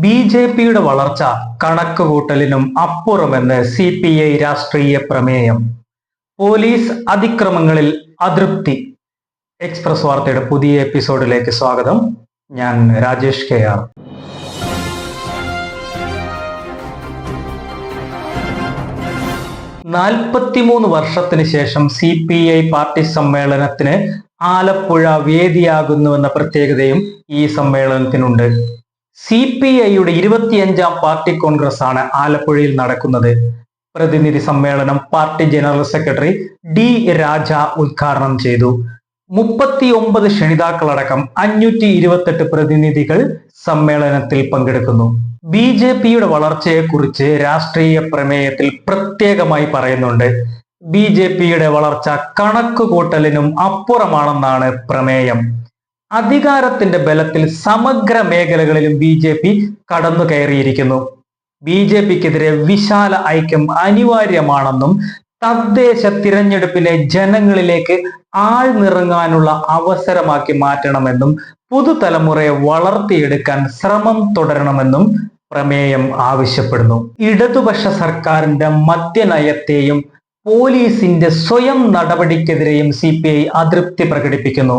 ബി.ജെ.പിയുടെ വളർച്ച കണക്കുകൂട്ടലിനും അപ്പുറമെന്ന് സി.പി.ഐ രാഷ്ട്രീയ പ്രമേയം. പോലീസ് അതിക്രമങ്ങളിൽ അതൃപ്തി. എക്സ്പ്രസ് വാർത്തയുടെ പുതിയ എപ്പിസോഡിലേക്ക് സ്വാഗതം. ഞാൻ രാജേഷ് കെ.ആർ. 43 വർഷത്തിന് ശേഷം സി.പി.ഐ പാർട്ടി സമ്മേളനത്തിന് ആലപ്പുഴ വേദിയാകുന്നുവെന്ന പ്രത്യേകതയും ഈ സമ്മേളനത്തിനുണ്ട്. സി.പി.ഐയുടെ 25ാം പാർട്ടി കോൺഗ്രസ് ആണ് ആലപ്പുഴയിൽ നടക്കുന്നത്. പ്രതിനിധി സമ്മേളനം പാർട്ടി ജനറൽ സെക്രട്ടറി ഡി. രാജ ഉദ്ഘാടനം ചെയ്തു. 39 ക്ഷണിതാക്കളടക്കം 528 പ്രതിനിധികൾ സമ്മേളനത്തിൽ പങ്കെടുക്കുന്നു. ബി.ജെ.പിയുടെ വളർച്ചയെക്കുറിച്ച് രാഷ്ട്രീയ പ്രമേയത്തിൽ പ്രത്യേകമായി പറയുന്നുണ്ട്. ബി.ജെ.പിയുടെ വളർച്ച കണക്കുകൂട്ടലിനും അപ്പുറമാണെന്നാണ് പ്രമേയം. അധികാരത്തിന്റെ ബലത്തിൽ സമഗ്ര മേഖലകളിലും ബി.ജെ.പി കടന്നു കയറിയിരിക്കുന്നു. ബി.ജെ.പിക്കെതിരെ വിശാല ഐക്യം അനിവാര്യമാണെന്നും തദ്ദേശ തിരഞ്ഞെടുപ്പിനെ ജനങ്ങളിലേക്ക് ആഴ്ന്നിറങ്ങാനുള്ള അവസരമാക്കി മാറ്റണമെന്നും പുതുതലമുറയെ വളർത്തിയെടുക്കാൻ ശ്രമം തുടരണമെന്നും പ്രമേയം ആവശ്യപ്പെടുന്നു. ഇടതുപക്ഷ സർക്കാരിന്റെ മദ്യനയത്തെയും പോലീസിന്റെ സ്വയം നടപടിക്കെതിരെയും സി.പി.ഐ അതൃപ്തി പ്രകടിപ്പിക്കുന്നു.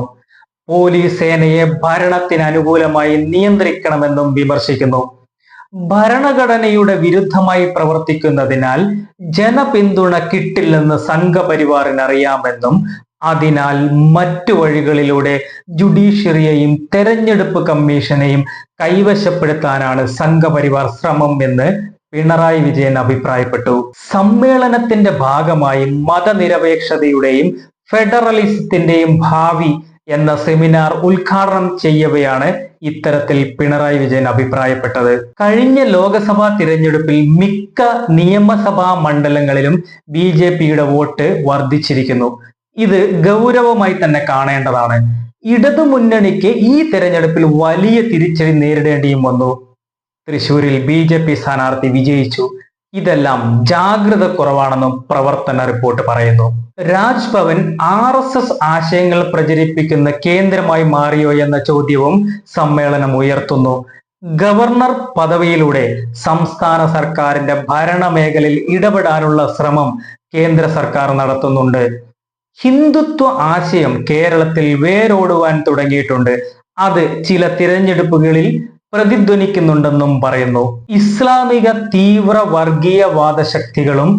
പോലീസ് സേനയെ ഭരണത്തിന് അനുകൂലമായി നിയന്ത്രിക്കണമെന്നും വിമർശിക്കുന്നു. ഭരണഘടനയുടെ വിരുദ്ധമായി പ്രവർത്തിക്കുന്നതിനാൽ ജനപിന്തുണ കിട്ടില്ലെന്ന് സംഘപരിവാറിന് അറിയാമെന്നും അതിനാൽ മറ്റു വഴികളിലൂടെ ജുഡീഷ്യറിയെയും തെരഞ്ഞെടുപ്പ് കമ്മീഷനെയും കൈവശപ്പെടുത്താനാണ് സംഘപരിവാർ ശ്രമം എന്ന് പിണറായി വിജയൻ അഭിപ്രായപ്പെട്ടു. സമ്മേളനത്തിന്റെ ഭാഗമായി മതനിരപേക്ഷതയുടെയും ഫെഡറലിസത്തിന്റെയും ഭാവി എന്ന സെമിനാർ ഉദ്ഘാടനം ചെയ്യവെയാണ് ഇത്തരത്തിൽ പിണറായി വിജയൻ അഭിപ്രായപ്പെട്ടത്. കഴിഞ്ഞ ലോക്സഭാ തിരഞ്ഞെടുപ്പിൽ മിക്ക നിയമസഭാ മണ്ഡലങ്ങളിലും ബി.ജെ.പിയുടെ വോട്ട് വർദ്ധിച്ചിരിക്കുന്നു. ഇത് ഗൗരവമായി തന്നെ കാണേണ്ടതാണ്. ഇടതുമുന്നണിക്ക് ഈ തിരഞ്ഞെടുപ്പിൽ വലിയ തിരിച്ചടി നേരിടേണ്ടിയും വന്നു. തൃശൂരിൽ ബി.ജെ.പി സ്ഥാനാർത്ഥി വിജയിച്ചു. ഇതെല്ലാം ജാഗ്രത കുറവാണെന്നും പ്രവർത്തന റിപ്പോർട്ട് പറയുന്നു. രാജ്ഭവൻ RSS ആശയങ്ങൾ പ്രചരിപ്പിക്കുന്ന കേന്ദ്രമായി മാറിയോ എന്ന ചോദ്യവും സമ്മേളനം ഉയർത്തുന്നു. ഗവർണർ പദവിയിലൂടെ സംസ്ഥാന സർക്കാരിന്റെ ഭരണമേഖലയിൽ ഇടപെടാനുള്ള ശ്രമം കേന്ദ്ര സർക്കാർ നടത്തുന്നുണ്ട്. ഹിന്ദുത്വ ആശയം കേരളത്തിൽ വേരോടുവാൻ തുടങ്ങിയിട്ടുണ്ട്. അത് ചില തിരഞ്ഞെടുപ്പുകളിൽ പ്രതിധ്വനിക്കുന്നുണ്ടെന്നും പറയുന്നു. ഇസ്ലാമിക തീവ്ര വർഗീയവാദ ശക്തികളും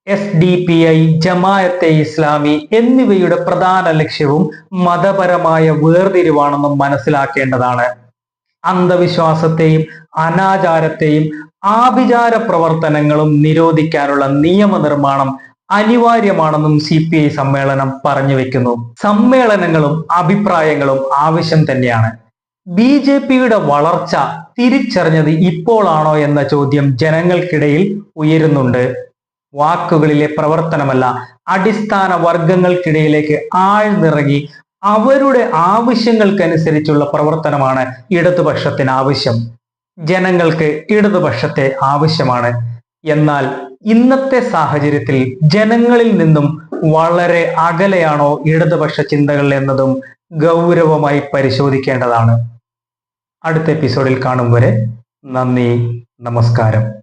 SDPI, ജമാഅത്തെ ഇസ്ലാമി എന്നിവയുടെ പ്രധാന ലക്ഷ്യവും മതപരമായ വേർതിരിവാണെന്നും മനസ്സിലാക്കേണ്ടതാണ്. അന്ധവിശ്വാസത്തെയും അനാചാരത്തെയും ആഭിചാര പ്രവർത്തനങ്ങളും നിരോധിക്കാനുള്ള നിയമനിർമ്മാണം അനിവാര്യമാണെന്നും CPI സമ്മേളനം പറഞ്ഞു വെക്കുന്നു. സമ്മേളനങ്ങളും അഭിപ്രായങ്ങളും ആവശ്യം തന്നെയാണ്. ബി.ജെ.പിയുടെ വളർച്ച തിരിച്ചറിഞ്ഞത് ഇപ്പോഴാണോ എന്ന ചോദ്യം ജനങ്ങൾക്കിടയിൽ ഉയരുന്നുണ്ട്. വാക്കുകളിലെ പ്രവർത്തനമല്ല, അടിസ്ഥാന വർഗങ്ങൾക്കിടയിലേക്ക് ആഴ്ന്നിറങ്ങി അവരുടെ ആവശ്യങ്ങൾക്കനുസരിച്ചുള്ള പ്രവർത്തനമാണ് ഇടതുപക്ഷത്തിന് ആവശ്യം. ജനങ്ങൾക്ക് ഇടതുപക്ഷത്തെ ആവശ്യമാണ്. എന്നാൽ ഇന്നത്തെ സാഹചര്യത്തിൽ ജനങ്ങളിൽ നിന്നും വളരെ അകലെയാണോ ഇടതുപക്ഷ ചിന്തകൾ എന്നതും ഗൗരവമായി പരിശോധിക്കേണ്ടതാണ്. അടുത്ത എപ്പിസോഡിൽ കാണും വരെ നന്ദി, നമസ്കാരം.